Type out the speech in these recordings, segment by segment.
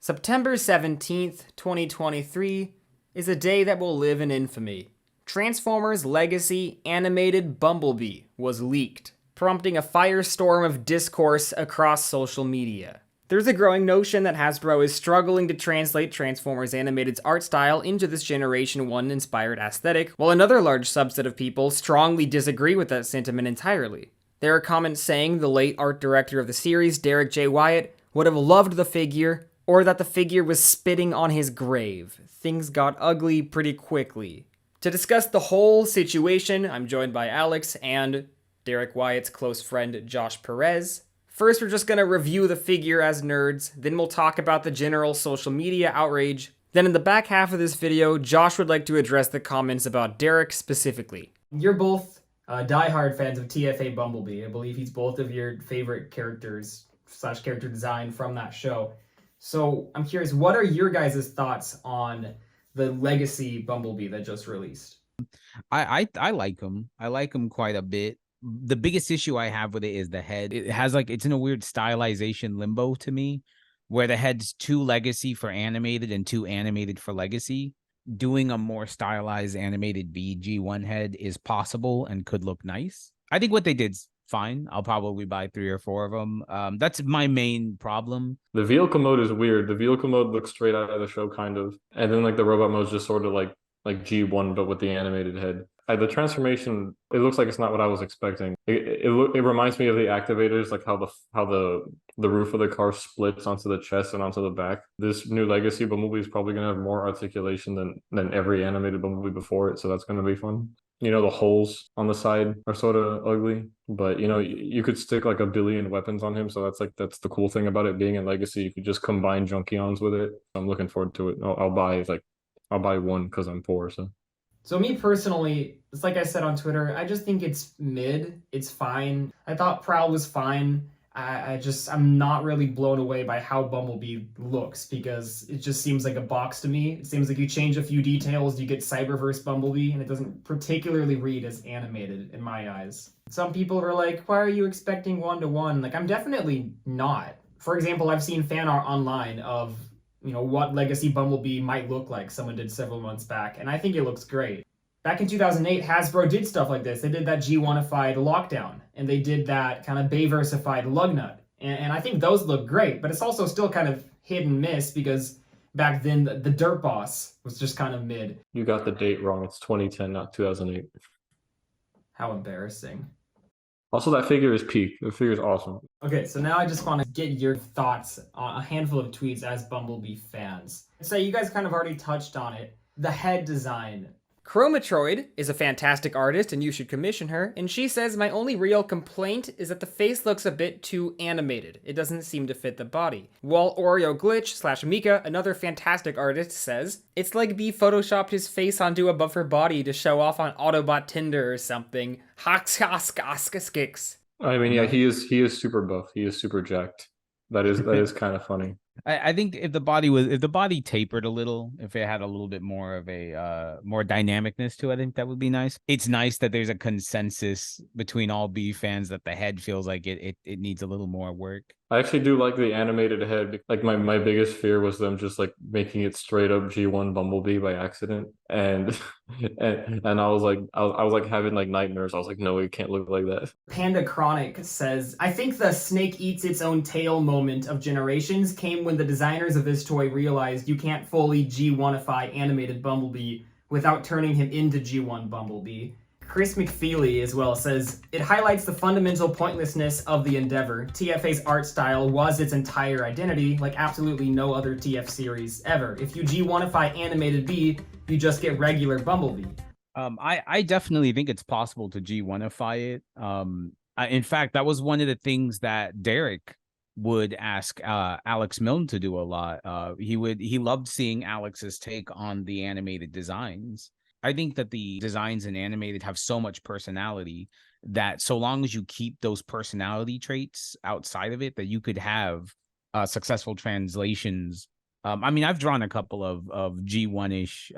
September 17th, 2023 is a day that will live in infamy. Transformers Legacy animated Bumblebee was leaked, prompting a firestorm of discourse across social media. There's a growing notion that Hasbro is struggling to translate Transformers Animated's art style into this Generation 1 inspired aesthetic, while another large subset of people strongly disagree with that sentiment entirely. There are comments saying the late art director of the series, Derrick Wyatt, would have loved the figure, or that the figure was spitting on his grave. Things got ugly pretty quickly. To discuss the whole situation, I'm joined by Alex and Derrick Wyatt's close friend, Josh Perez. First, we're just going to review the figure as nerds, then we'll talk about the general social media outrage. Then in the back half of this video, Josh would like to address the comments about Derrick specifically. You're both diehard fans of TFA Bumblebee. I believe he's both of your favorite characters / character design from that show. So I'm curious, what are your guys' thoughts on the Legacy Bumblebee that just released? I like him. I like him quite a bit. The biggest issue I have with it is the head. It has it's in a weird stylization limbo to me, where the head's too Legacy for animated and too animated for Legacy. Doing a more stylized animated BG1 head is possible and could look nice. I think what they did's fine. I'll probably buy 3 or 4 of them. That's my main problem. The vehicle mode is weird. The vehicle mode looks straight out of the show, kind of. And then the robot mode is just sort of like G1, but with the animated head. The transformation, it looks like it's not what I was expecting. It reminds me of the activators, like how the roof of the car splits onto the chest and onto the back. This new Legacy Bumblebee is probably going to have more articulation than every animated Bumblebee before it, so that's going to be fun. The holes on the side are sort of ugly, but you could stick like a billion weapons on him, so that's the cool thing about it being in Legacy. You could just combine Junkions with it. I'm looking forward to it. I'll buy one because I'm poor. So me personally, it's like I said on Twitter, I just think it's mid. It's fine. I thought Prowl was fine. I'm not really blown away by how Bumblebee looks, because it just seems like a box to me. It seems like you change a few details, you get Cyberverse Bumblebee, and it doesn't particularly read as animated in my eyes. Some people are like, why are you expecting 1-to-1? Like, I'm definitely not. For example, I've seen fan art online of what Legacy Bumblebee might look like. Someone did several months back, and I think it looks great. Back in 2008, Hasbro did stuff like this. They did that G1-ified Lockdown, and they did that kind of Bayverse-ified Lugnut. And I think those look great, but it's also still kind of hit and miss, because back then the Dirt Boss was just kind of mid. You got the date wrong. It's 2010, not 2008. How embarrassing. Also, that figure is peak. The figure is awesome. Okay, so now I just want to get your thoughts on a handful of tweets as Bumblebee fans. So you guys kind of already touched on it. The head design. Chromatroid is a fantastic artist and you should commission her, and she says, my only real complaint is that the face looks a bit too animated. It doesn't seem to fit the body. While Oreo Glitch / Mika, another fantastic artist, says, it's like B photoshopped his face onto above her body to show off on Autobot Tinder or something. Haxkaskaskix. I mean, yeah, he is super buff. He is super jacked. That is kind of funny. I think if the body tapered a little, if it had a little bit more of a more dynamicness to it, I think that would be nice. It's nice that there's a consensus between all B fans that the head feels like it needs a little more work. I actually do like the animated head. Like my biggest fear was them just making it straight up G1 Bumblebee by accident, and I was like having nightmares. I was like, no, it can't look like that. Panda Chronic says, I think the snake eats its own tail moment of Generations came when the designers of this toy realized you can't fully G1ify animated Bumblebee without turning him into G1 Bumblebee. Chris McFeely as well says, it highlights the fundamental pointlessness of the endeavor. TFA's art style was its entire identity, like absolutely no other TF series ever. If you G1ify animated B, you just get regular Bumblebee. I definitely think it's possible to G1ify it. In fact, that was one of the things that Derrick would ask Alex Milne to do a lot. He loved seeing Alex's take on the animated designs. I think that the designs in animated have so much personality that so long as you keep those personality traits outside of it, that you could have successful translations. I mean, I've drawn a couple of G1-ish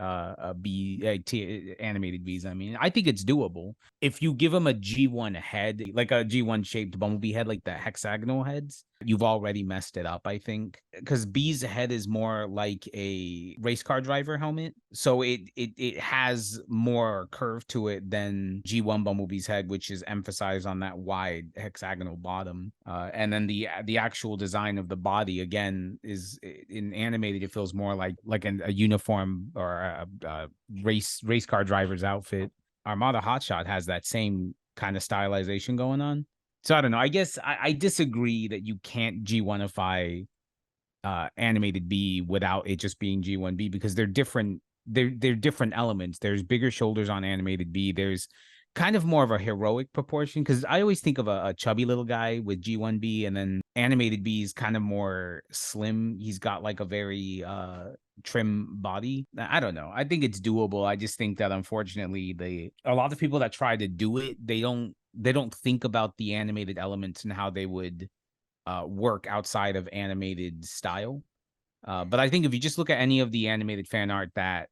animated Bs. I mean, I think it's doable. If you give them a G1 head, like a G1 shaped Bumblebee head, like the hexagonal heads, you've already messed it up, I think. Because B's head is more like a race car driver helmet. So it has more curve to it than G1 Bumblebee's head, which is emphasized on that wide hexagonal bottom. And then the actual design of the body, again, is in animated, it feels more like a uniform or a race car driver's outfit. Armada Hotshot has that same kind of stylization going on. So I don't know. I guess I disagree that you can't G1ify animated B without it just being G1B, because they're different. They're different elements. There's bigger shoulders on animated B. There's kind of more of a heroic proportion, because I always think of a chubby little guy with G1B, and then animated B is kind of more slim. He's got like a very trim body. I don't know. I think it's doable. I just think that unfortunately a lot of people that try to do it, they don't think about the animated elements and how they would work outside of animated style. But I think if you just look at any of the animated fan art that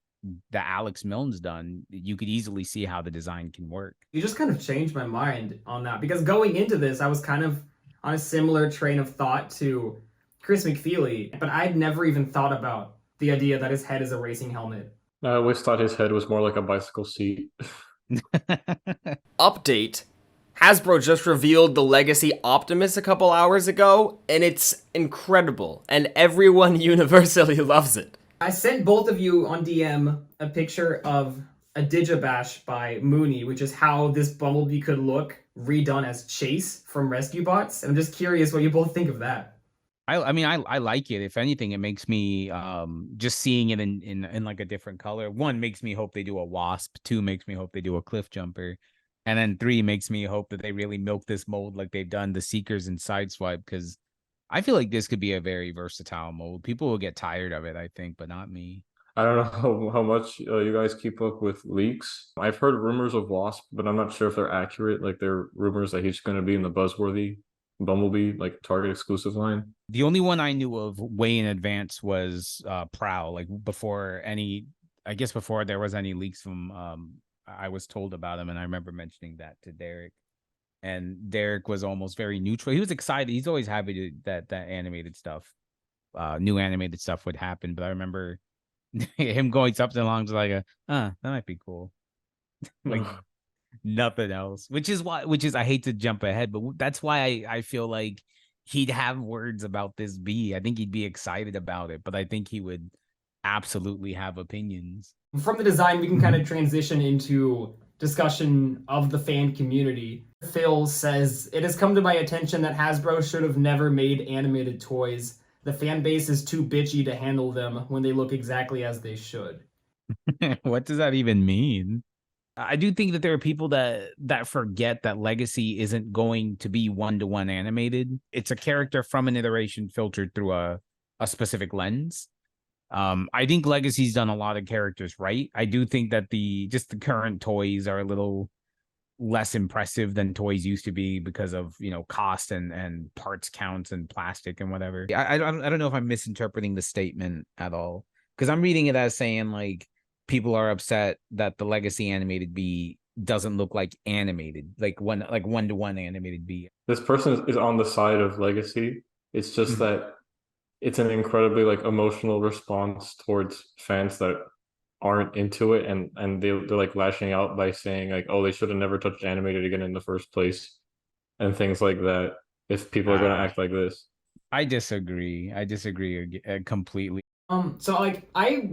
Alex Milne's done, you could easily see how the design can work. You just kind of changed my mind on that, because going into this, I was kind of on a similar train of thought to Chris McFeely, but I'd never even thought about the idea that his head is a racing helmet. I always thought his head was more like a bicycle seat. Update. Hasbro just revealed the Legacy Optimus a couple hours ago, and it's incredible, and everyone universally loves it. I sent both of you on DM a picture of a Digibash by Mooney, which is how this Bumblebee could look redone as Chase from Rescue Bots. I'm just curious what you both think of that. I mean, I like it. If anything, it makes me just seeing it in like a different color. One, makes me hope they do a Wasp. Two, makes me hope they do a Cliff Jumper. And then three, makes me hope that they really milk this mold like they've done the Seekers and Sideswipe, because I feel like this could be a very versatile mold. People will get tired of it, I think, but not me. I don't know how much you guys keep up with leaks. I've heard rumors of Wasp, but I'm not sure if they're accurate. Like, they're rumors that he's going to be in the Buzzworthy Bumblebee, like, Target exclusive line. The only one I knew of way in advance was Prowl. Like, before there was any leaks from I was told about him, and I remember mentioning that to Derrick. And Derrick was almost very neutral. He was excited. He's always happy that animated stuff, new animated stuff would happen. But I remember him going something along to like that might be cool. Like nothing else. Which is I hate to jump ahead, but that's why I feel like he'd have words about this B. I think he'd be excited about it, but I think he would absolutely have opinions. From the design, we can kind of transition into discussion of the fan community. Phil says, "It has come to my attention that Hasbro should have never made animated toys. The fan base is too bitchy to handle them when they look exactly as they should." What does that even mean? I do think that there are people that forget that Legacy isn't going to be one-to-one animated. It's a character from an iteration filtered through a specific lens. I think Legacy's done a lot of characters right. I do think that the current toys are a little less impressive than toys used to be because of, cost and parts counts and plastic and whatever. I don't know if I'm misinterpreting the statement at all, because I'm reading it as saying like people are upset that the Legacy animated B doesn't look like animated, like one-to-one animated B. This person is on the side of Legacy. It's just that it's an incredibly like emotional response towards fans that aren't into it, and they're like lashing out by saying like, oh, they should have never touched animated again in the first place, and things like that, if people are going to act like this. I disagree completely. So like I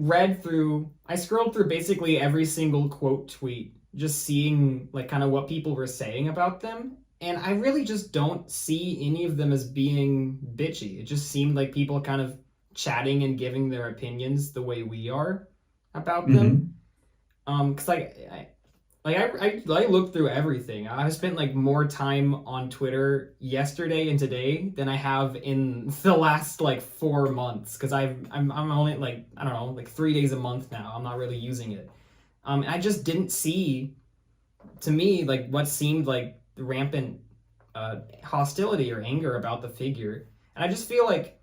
scrolled through basically every single quote tweet, just seeing like kind of what people were saying about them. And I really just don't see any of them as being bitchy. It just seemed like people kind of chatting and giving their opinions the way we are about them. Cause I looked through everything. I spent like more time on Twitter yesterday and today than I have in the last like 4 months. Cause I'm only like, I don't know, like 3 days a month now. I'm not really using it. And I just didn't see, to me, like what seemed like rampant hostility or anger about the figure. And I just feel like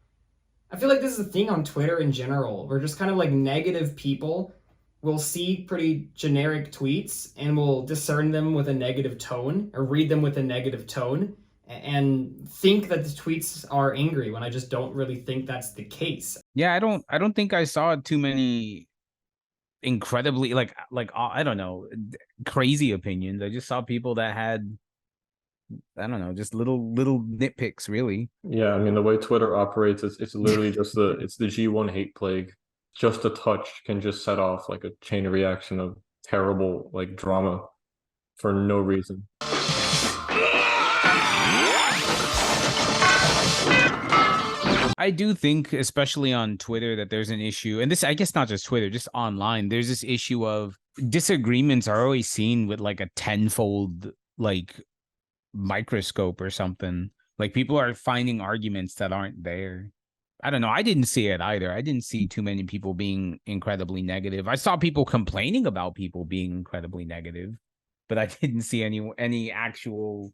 this is a thing on Twitter in general, where just kind of like negative people will see pretty generic tweets and will discern them with a negative tone or read them with a negative tone and think that the tweets are angry when I just don't really think that's the case. Yeah, I don't think I saw too many incredibly I don't know, crazy opinions. I just saw people that had, I don't know, just little nitpicks, really. Yeah, I mean the way Twitter operates, it's literally just the G1 hate plague. Just a touch can just set off like a chain reaction of terrible like drama for no reason. I do think, especially on Twitter, that there's an issue, and this, I guess, not just Twitter, just online. There's this issue of disagreements are always seen with like a tenfold like microscope or something. Like people are finding arguments that aren't there. I don't know. I didn't see it either. I didn't see too many people being incredibly negative. I saw people complaining about people being incredibly negative, but I didn't see any actual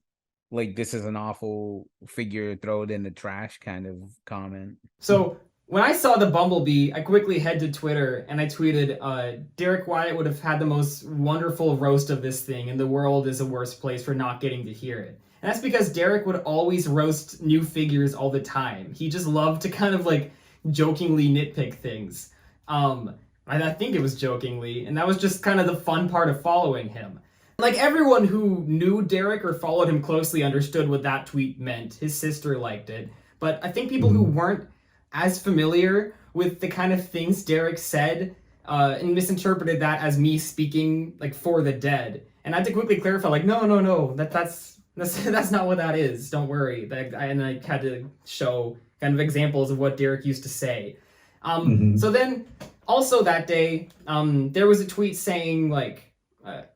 like this is an awful figure, throw it in the trash kind of comment. So when I saw the Bumblebee, I quickly head to Twitter and I tweeted, Derrick Wyatt would have had the most wonderful roast of this thing, and the world is a worse place for not getting to hear it. And that's because Derrick would always roast new figures all the time. He just loved to kind of like jokingly nitpick things. I think it was jokingly, and that was just kind of the fun part of following him. Like, everyone who knew Derrick or followed him closely understood what that tweet meant. His sister liked it. But I think people who weren't as familiar with the kind of things Derrick said and misinterpreted that as me speaking like for the dead. And I had to quickly clarify, like, no, that's not what that is. Don't worry. And I had to show kind of examples of what Derrick used to say. So then, also that day, there was a tweet saying, like,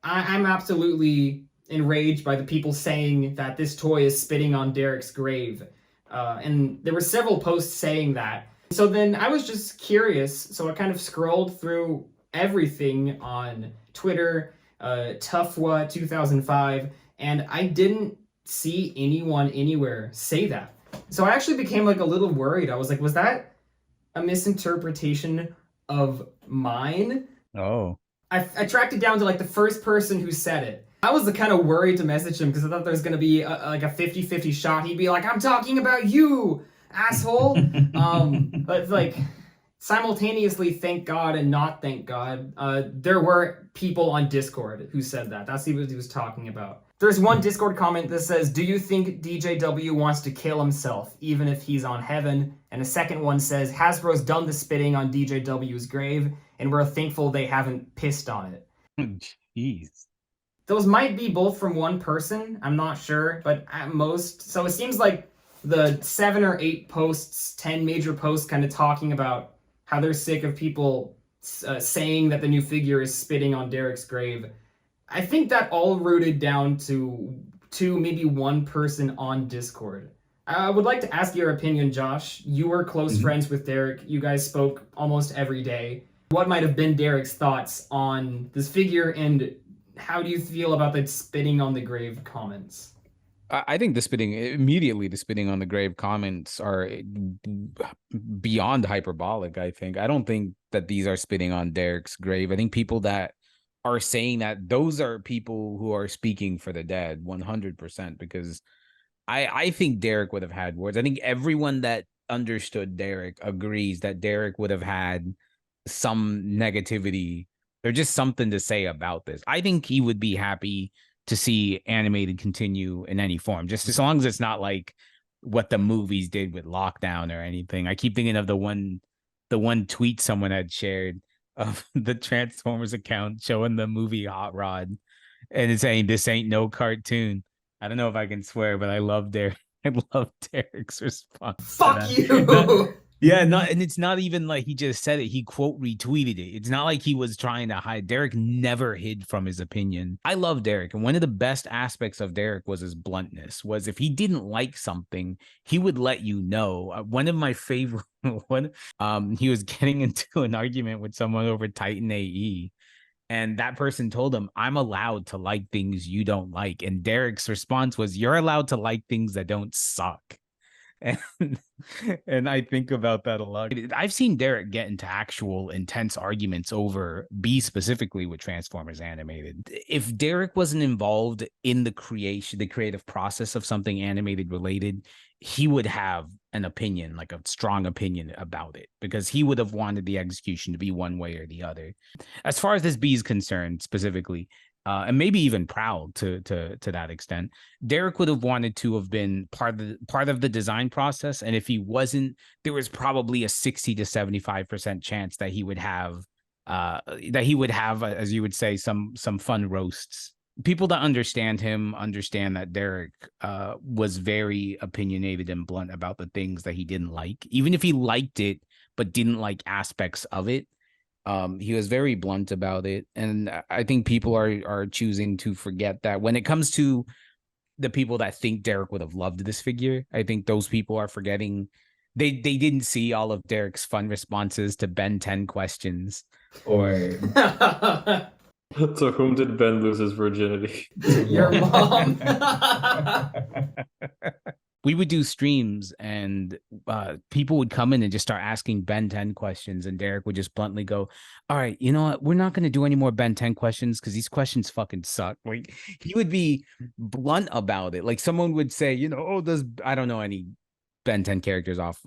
I'm absolutely enraged by the people saying that this toy is spitting on Derrick's grave. And there were several posts saying that. So then I was just curious, so I kind of scrolled through everything on Twitter, Toughwa 2005, and I didn't see anyone anywhere say that. So I actually became like a little worried. I was like, was that a misinterpretation of mine? Oh. I tracked it down to like the first person who said it. I was kind of worried to message him because I thought there was going to be like a 50-50 shot. He'd be like, I'm talking about you, asshole. But like simultaneously, thank God and not thank God, there were people on Discord who said that. That's what he was talking about. There's one Discord comment that says, do you think DJW wants to kill himself, even if he's on heaven? And a second one says, Hasbro's done the spitting on DJW's grave, and we're thankful they haven't pissed on it. Jeez. Those might be both from one person, I'm not sure, but at most. So it seems like the 7 or 8 posts, 10 major posts kind of talking about how they're sick of people saying that the new figure is spitting on Derrick's grave. I think that all rooted down to maybe one person on Discord. I would like to ask your opinion, Josh. You were close friends with Derrick. You guys spoke almost every day. What might have been Derrick's thoughts on this figure, and how do you feel about the spitting on the grave comments? I think the spitting on the grave comments are beyond hyperbolic. I don't think that these are spitting on Derrick's grave. I think people that are saying that, those are people who are speaking for the dead 100%, because I think Derrick would have had words. I think everyone that understood Derrick agrees that Derrick would have had some negativity or just something to say about this. I think he would be happy to see animated continue in any form, just as long as it's not like what the movies did with Lockdown or anything. I keep thinking of the one tweet someone had shared of the Transformers account showing the movie Hot Rod, and it's saying, this ain't no cartoon. I don't know if I can swear, but I love Derrick's response. Fuck you! Yeah, and it's not even like he just said it. He quote retweeted it. It's not like he was trying to hide. Derrick never hid from his opinion. I love Derrick, and one of the best aspects of Derrick was his bluntness. Was if he didn't like something, he would let you know. One of my favorite he was getting into an argument with someone over Titan AE, and that person told him, I'm allowed to like things you don't like. And Derrick's response was, you're allowed to like things that don't suck. And and I think about that a lot. I've seen Derrick get into actual intense arguments over B specifically with Transformers Animated. If Derrick wasn't involved in the creative process of something animated related, he would have an opinion, like a strong opinion about it, because he would have wanted the execution to be one way or the other. As far as this B is concerned specifically, and maybe even Prowl to that extent, Derrick would have wanted to have been part of the design process, and if he wasn't, there was probably a 60 to 75% chance that he would have as you would say, some fun roasts. People that understand him understand that Derrick was very opinionated and blunt about the things that he didn't like, even if he liked it but didn't like aspects of it. He was very blunt about it, and I think people are choosing to forget that. When it comes to the people that think Derrick would have loved this figure, I think those people are forgetting they didn't see all of Derrick's fun responses to Ben 10 questions, or To whom did Ben lose his virginity? Your mom. we would do streams and people would come in and just start asking Ben 10 questions, and Derrick would just bluntly go, all right, you know what, we're not going to do any more Ben 10 questions because these questions fucking suck. Like, he would be blunt about it. Like, someone would say, you know, oh, I don't know any Ben 10 characters off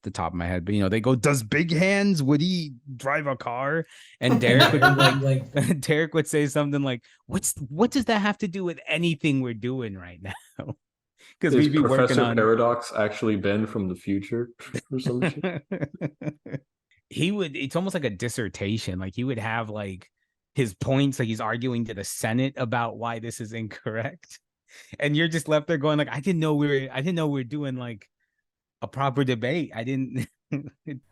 the top of my head, but you know, they go, does Big Hands, would he drive a car? And Derrick would be like Derrick would say something like, what does that have to do with anything we're doing right now? Because Is we'd be working Professor on Paradox actually Ben from the future or some shit? It's almost like a dissertation. Like, he would have like his points, like he's arguing to the Senate about why this is incorrect. And you're just left there going like, I didn't know we were doing like a proper debate. I didn't.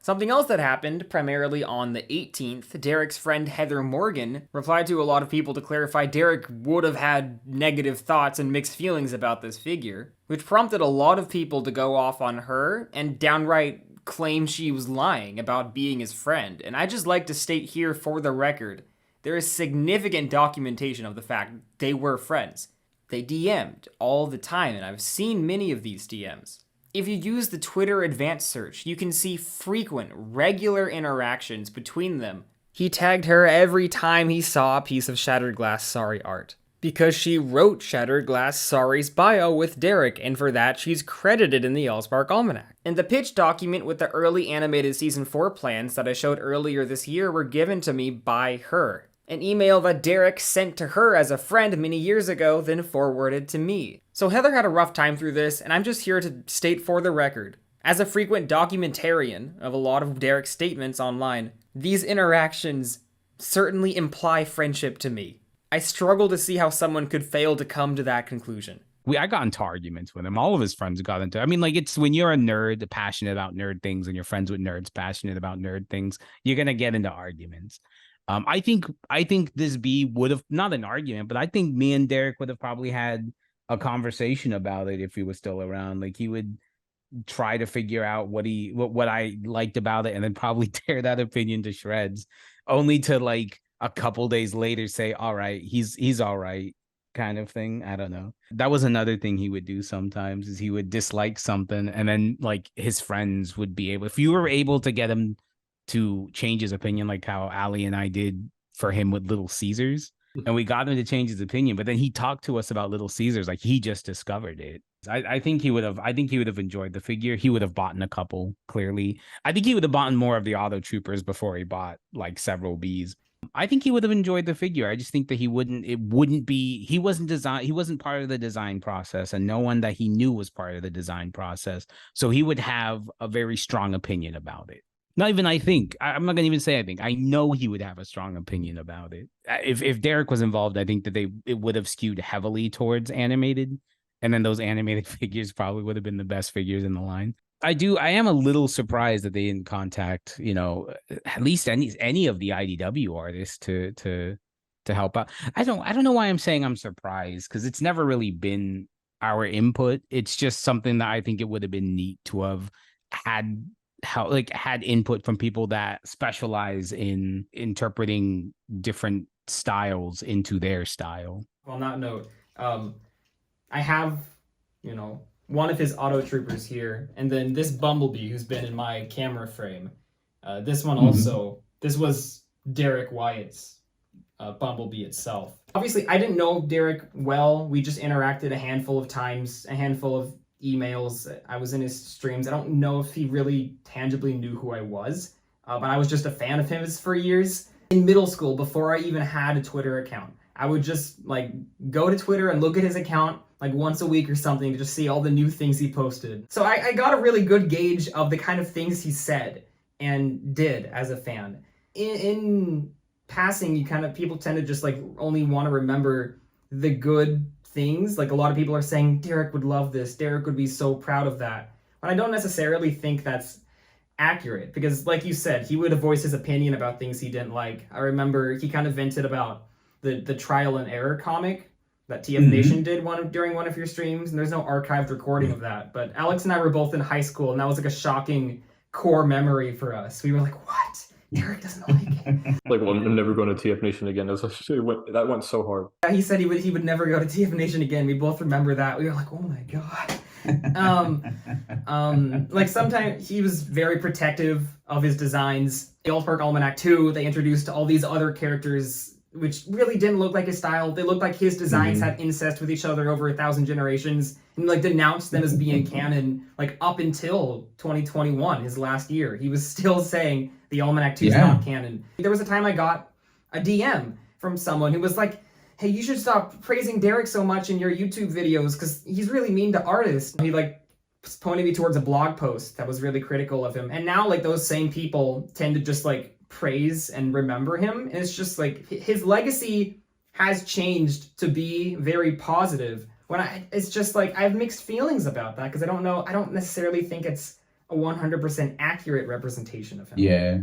Something else that happened, primarily on the 18th, Derrick's friend Heather Morgan replied to a lot of people to clarify Derrick would have had negative thoughts and mixed feelings about this figure, which prompted a lot of people to go off on her and downright claim she was lying about being his friend. And I just like to state here for the record, there is significant documentation of the fact they were friends. They DM'd all the time, and I've seen many of these DMs. If you use the Twitter advanced search, you can see frequent, regular interactions between them. He tagged her every time he saw a piece of Shattered Glass Sorry art, because she wrote Shattered Glass Sorry's bio with Derrick, and for that she's credited in the Allspark Almanac. And the pitch document with the early animated Season 4 plans that I showed earlier this year were given to me by her. An email that Derrick sent to her as a friend many years ago, then forwarded to me. So Heather had a rough time through this, and I'm just here to state for the record, as a frequent documentarian of a lot of Derrick's statements online, these interactions certainly imply friendship to me. I struggle to see how someone could fail to come to that conclusion. I got into arguments with him. All of his friends got into. I mean, like, it's when you're a nerd passionate about nerd things and you're friends with nerds passionate about nerd things, you're gonna get into arguments. I think this B would have, not an argument, but I think me and Derrick would have probably had a conversation about it if he was still around. Like, he would try to figure out what I liked about it, and then probably tear that opinion to shreds, only to like a couple days later say, all right, he's all right, kind of thing. I don't know. That was another thing he would do sometimes, is he would dislike something, and then like his friends would be able, if you were able to get him to change his opinion, like how Ali and I did for him with Little Caesars, and we got him to change his opinion, but then he talked to us about Little Caesars like he just discovered it. I think he would have enjoyed the figure. He would have bought a couple, clearly. I think he would have bought more of the Auto Troopers before he bought like several Bs. I think he would have enjoyed the figure. I just think that he wasn't part of the design process, and no one that he knew was part of the design process. So he would have a very strong opinion about it. Not even I think. I'm not going to even say I think. I know he would have a strong opinion about it. If Derrick was involved, I think that it would have skewed heavily towards animated. And then those animated figures probably would have been the best figures in the line. I am a little surprised that they didn't contact, at least any of the IDW artists to help out. I don't know why I'm saying I'm surprised, because it's never really been our input. It's just something that I think it would have been neat to have had input from people that specialize in interpreting different styles into their style. On that note, I have, one of his auto troopers here, and then this Bumblebee who's been in my camera frame. This one also, this was Derrick Wyatt's Bumblebee itself. Obviously, I didn't know Derrick well. We just interacted a handful of times, a handful of emails. I was in his streams. I don't know if he really tangibly knew who I was, but I was just a fan of his for years. In middle school, before I even had a Twitter account, I would just like go to Twitter and look at his account like once a week or something to just see all the new things he posted. So I got a really good gauge of the kind of things he said and did as a fan. In passing, people tend to just like only want to remember the good things. Like a lot of people are saying, Derrick would love this. Derrick would be so proud of that. But I don't necessarily think that's accurate because, like you said, he would voice his opinion about things he didn't like. I remember he kind of vented about the trial and error comic that TF Nation did during one of your streams, and there's no archived recording of that. But Alex and I were both in high school, and that was like a shocking core memory for us. We were like, what? Derrick doesn't like it. Like, well, I'm never going to TF Nation again. That went so hard. Yeah, he said he would never go to TF Nation again. We both remember that. We were like, oh my god. Like sometimes he was very protective of his designs. The Allspark Almanac 2, they introduced all these other characters which really didn't look like his style. They looked like his designs had incest with each other over 1,000 generations, and like denounced them as being canon. Like up until 2021, his last year, he was still saying the Almanac 2 is not canon. There was a time I got a DM from someone who was like, hey, you should stop praising Derrick so much in your YouTube videos because he's really mean to artists. He like pointed me towards a blog post that was really critical of him. And now like those same people tend to just like praise and remember him. And it's just like his legacy has changed to be very positive. It's just like I have mixed feelings about that because I don't necessarily think it's a 100% accurate representation of him. Yeah.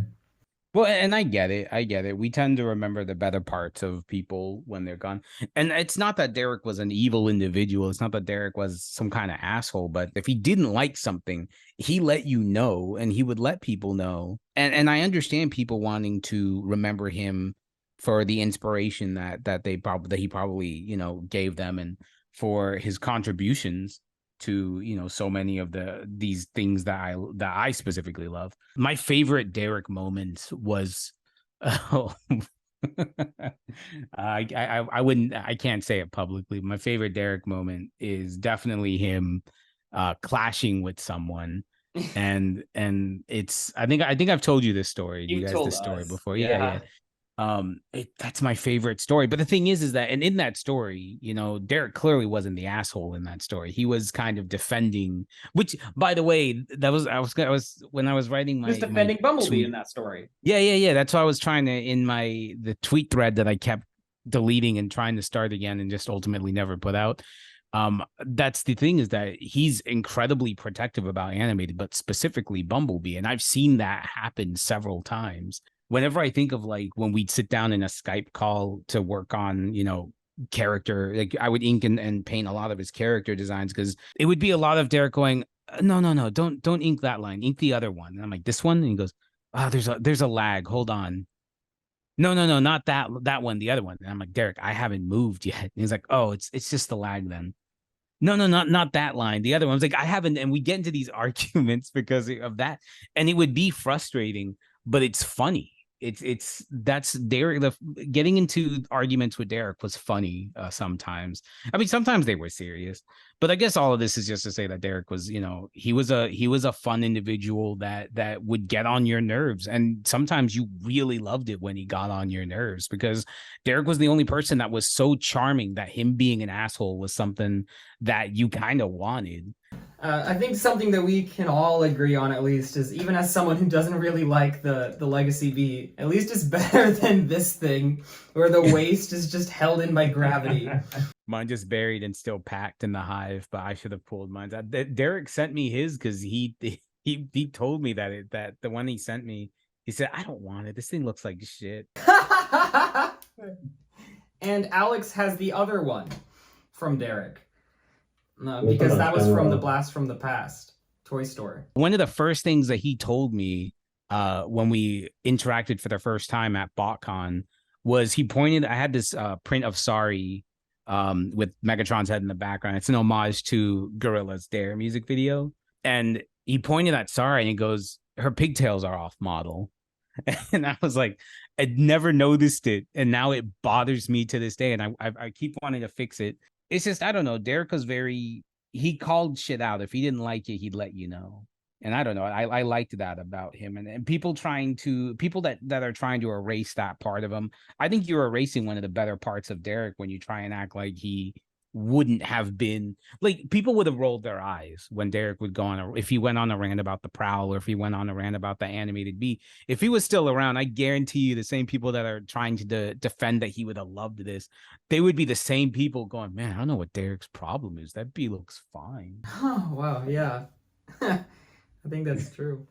Well, and I get it. We tend to remember the better parts of people when they're gone. And it's not that Derrick was an evil individual. It's not that Derrick was some kind of asshole. But if he didn't like something, he let you know, and he would let people know. And I understand people wanting to remember him for the inspiration that he probably gave them, and for his contributions to so many of these things that I specifically love. My favorite Derrick moment was I can't say it publicly. My favorite Derrick moment is definitely him clashing with someone. and it's I think I've told you this story. You guys this story before. Yeah. That's my favorite story. But the thing is that, and in that story, Derrick clearly wasn't the asshole in that story. He was kind of defending, which, by the way, I was when I was writing my, he was defending Bumblebee tweet in that story. Yeah. That's why I was trying to, in the tweet thread that I kept deleting and trying to start again and just ultimately never put out. That's the thing, is that he's incredibly protective about animated, but specifically Bumblebee. And I've seen that happen several times. Whenever I think of like when we'd sit down in a Skype call to work on, character, like I would ink and paint a lot of his character designs, because it would be a lot of Derrick going, no, don't ink that line, ink the other one. And I'm like, this one? And he goes, oh, there's a lag. Hold on. No, not that one, the other one. And I'm like, Derrick, I haven't moved yet. And he's like, oh, it's just the lag then. No, not that line. The other one. I was like, I haven't. And we get into these arguments because of that. And it would be frustrating, but it's funny. That's Derrick. Getting into arguments with Derrick was funny sometimes. I mean, sometimes they were serious, but I guess all of this is just to say that Derrick was, he was a fun individual that would get on your nerves, and sometimes you really loved it when he got on your nerves, because Derrick was the only person that was so charming that him being an asshole was something that you kind of wanted. I think something that we can all agree on, at least, is even as someone who doesn't really like the Legacy B, at least it's better than this thing where the waste is just held in by gravity. Mine just buried and still packed in the hive, but I should have pulled mine. Derrick sent me his because he told me that the one he sent me, he said, I don't want it. This thing looks like shit. And Alex has the other one from Derrick. Because that was from the Blast from the Past toy store. One of the first things that he told me when we interacted for the first time at BotCon was I had this print of Sorry with Megatron's head in the background. It's an homage to Gorilla's Dare music video. And he pointed at Sarah and he goes, her pigtails are off model. And I was like, I'd never noticed it. And now it bothers me to this day. And I keep wanting to fix it. It's just, I don't know. Derrick was he called shit out. If he didn't like it, he'd let you know. And I don't know. I liked that about him. And people that are trying to erase that part of him. I think you're erasing one of the better parts of Derrick when you try and act like he wouldn't have been, like, people would have rolled their eyes when Derrick would go on if he went on a rant about the Prowl, or if he went on a rant about the animated bee. If he was still around, I guarantee you the same people that are trying to defend that he would have loved this, they would be the same people going, man, I don't know what Derrick's problem is. That bee looks fine. Oh, wow, yeah. I think that's true.